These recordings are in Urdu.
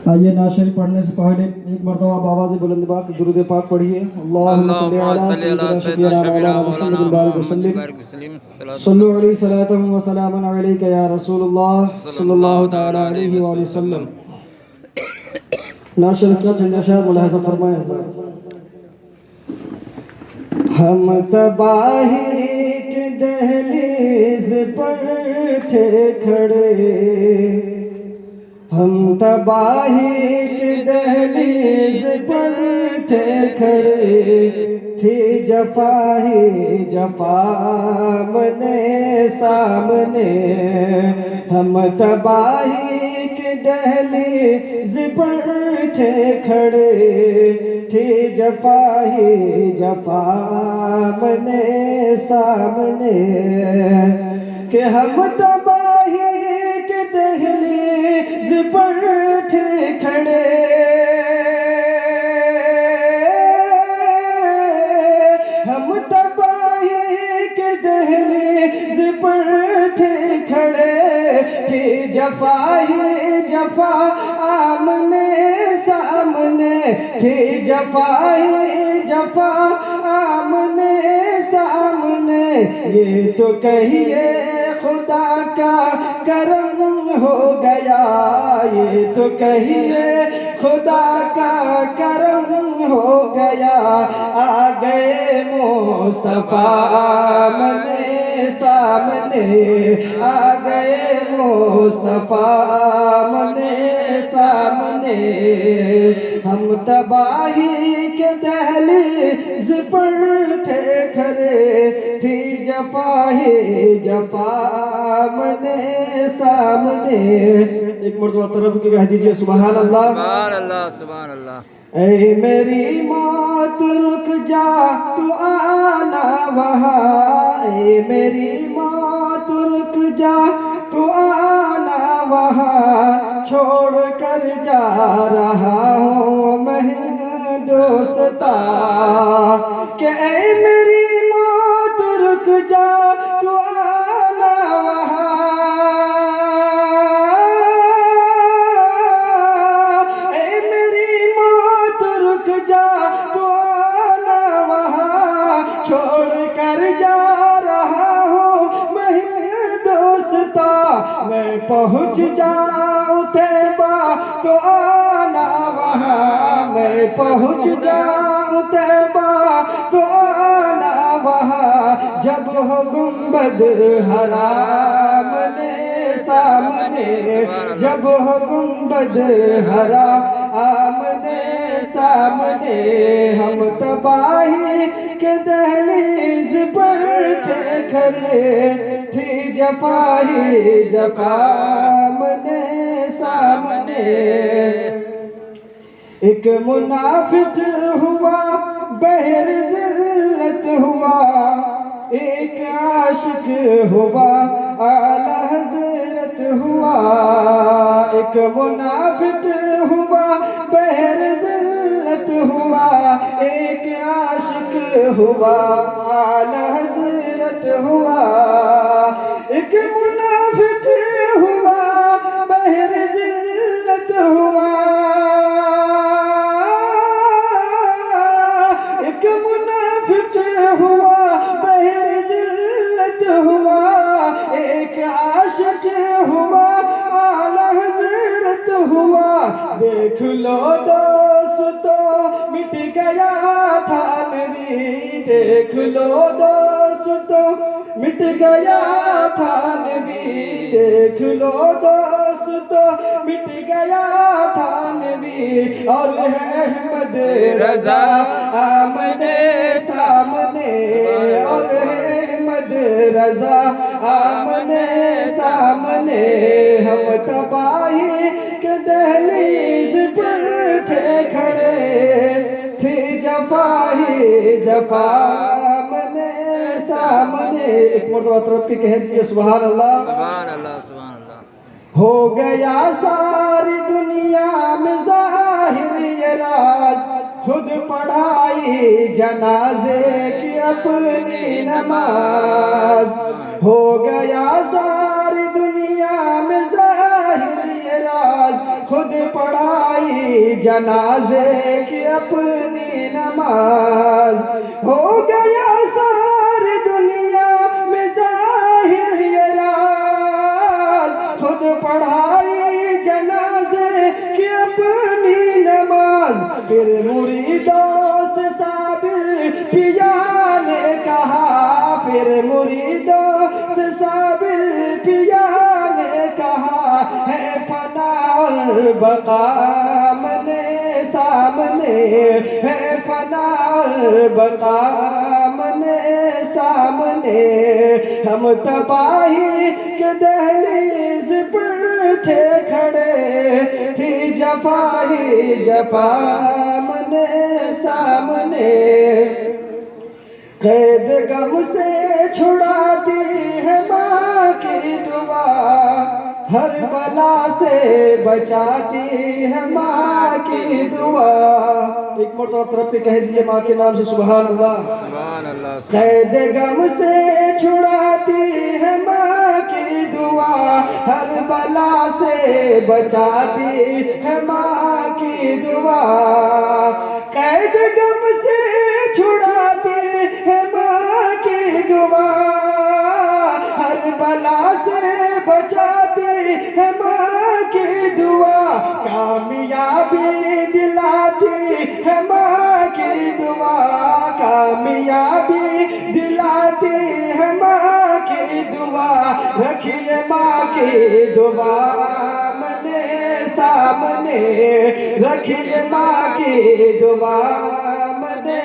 آئیے نعت شریف پڑھنے سے پہلے ایک مرتبہ آپ آواز بلند باق درود پاک پڑھیے. اللہم صلی علی سیدنا شفیعنا مولانا محمد بارک وسلم. صلو علیہ صلاۃ و سلام علیک یا رسول اللہ صلی اللہ تعالی علیہ وآلہ وسلم. نعت شریف کا چند اشعار ملاحظہ فرمائیں. ہم تباہی کی دہلیز پر تھے کھڑے، ہم تباہی کی دہلیز پر تھے کھڑے، تھی جفا ہی جفا منے سامنے. ہم تباہی کی دہلیز پر تھے کھڑے، تھی جفا ہی جفا منے سامنے. کہ ہم تباہی کی دہلیز پر تھے کھڑے، ہم تباہی کی دہلیز پر تھے کھڑے، تھی جفا ہی جفا آمنے سامنے. تھی جفا ہی جفا آمنے سامنے. یہ تو کہیے خدا کا کرم ہو گیا، یہ تو کہیے خدا کا کرم ہو گیا. آ گئے مصطفیٰ آمنے سامنے، آ گئے مصطفیٰ آمنے سامنے. ہم تباہی کے دہلیز پر تھے کھڑے، تھی جفا ہی جفا آمنے سامنے. ایک مرتبہ طرف کی کہہ دیجئے سبحان اللہ. سبحان اللہ سبحان اللہ. اے میری موت رک جا تو آنا وہاں، اے میری موت رک جا تو آنا وہاں. چھوڑ کر جا رہا ہوں میں دوستا، کہ اے میری موت رک جا تو آنا وہاں. اے میری موت رک جا تو آنا وہاں. چھوڑ کر جا رہا ہوں میں دوستا، میں پہنچ جاؤں طیبہ تو آنا وہاں. میں پہنچ جاؤں طیبہ تو آنا وہاں. جب ہو گنبد حرام نے سامنے، جب ہو گنبد حرام نے سامنے. ہم تباہی کے دہلیز پر تھے کھڑے، تھی جفا ہی جفا منے سامنے. ایک منافق ہوا بحر ذلت ہوا، ایک عاشق ہوا اعلی حضرت ہوا. ایک منافق ہوا بحر ذلت ہوا، ایک عاشق ہوا اعلی حضرت ہوا. ایک منافق ہوا بحر ذلت ہوا، ایک منافق ہوا بحر ذلت ہوا، ایک عاشق ہوا اعلی حضرت ہوا. دیکھ لو دوستو مٹ گیا تھا نبی، دیکھ لو دوستو مٹ گیا تھا نبی. دیکھ لو دوستو مٹ گیا تھا نبی. اور ہے احمد رضا آمنے سامنے، اور ہے احمد رضا آمنے سامنے. ہم تباہی کے دہلیز پر تھے کھڑے، تھی جفا ہی جفا منے سامنے. ایک مرتبہ طرف کی کہہ دیجئے سبحان اللہ. سبحان اللہ سبحان اللہ. ہو گیا ساری دنیا میں ظاہر یہ راز، خود پڑھائی جنازے کی اپنی نماز. ہو گیا ساری دنیا میں ظاہر یہ راز، خود پڑھائی جنازے کی اپنی نماز، ہو گیا ساری دنیا میں ظاہر یہ راز، خود پڑھائی جنازے کی اپنی نماز، پھر مریدوں سے صابر پیا نے کہا، پھر مریدوں سے صابر پیا نے کہا، ہے فنا اور بقا منے سامنے، ہے فنا اور بقا منے سامنے، ہم تباہی کے دہلیز پر تھے کھڑے، تھی جفا ہی جفا منے سامنے، قید غم سے چھڑاتی ہے ماں کی دعا، ہر بلا سے بچاتی ہے ماں کی دعا، ایک مرتبہ طرف پہ کہہ دیجئے ماں کے نام سے سبحان اللہ۔ سبحان اللہ قید غم سے چھڑاتی ہے ماں کی دعا، ہر بلا سے بچاتی ہے ماں کی دعا، قید غم سے چھڑاتی ہے ماں کی دعا، ہر بلا سے بچاتی ہے ماں کی دعا، کامیابی دلاتی ہے ماں کی دعا، کامیابی دلاتی ہے ماں کی دعا، رکھیے ماں کی دعا منے سامنے، رکھیے ماں کی دعا منے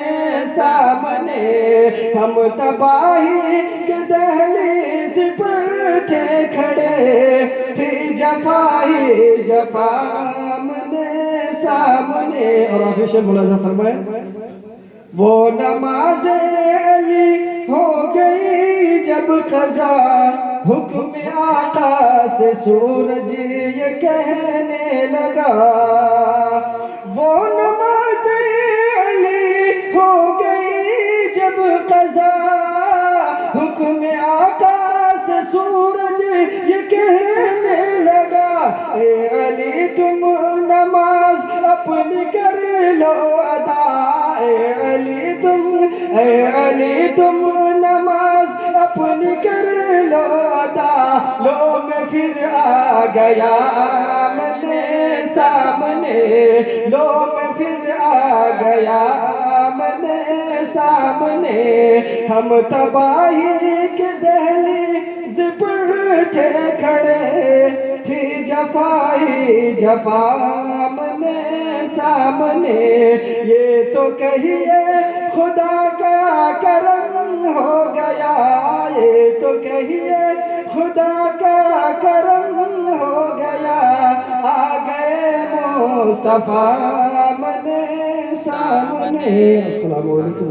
سامنے، ہم تباہی کے دہلیز پر تھے کھڑے، تھی جفا ہی جفا منے سامنے، اور آخر شیخ ملازم فرمائے، وہ نماز علی ہو گئی جب قضا، حکم آقا سے سورج یہ کہنے لگا، وہ نماز علی ہو گئی جب قضا، حکم آقا سے سورج یہ کہنے لگا، اے علی تم نماز اپنی کر لو ادا، اے علی تم نماز اپنی کر لو ادا، لو میں پھر آ گیا منے سامنے، لو میں پھر آ گیا منے سامنے، ہم تباہی کے دہلیز پر تھے کھڑے، تھی جفا ہی جفا منے سامنے، یہ تو کہیے خدا کا کرم ہو گیا، یہ تو کہیے خدا کا کرم ہو گیا، آ گئے مصطفیٰ منے سامنے۔ السلام علیکم۔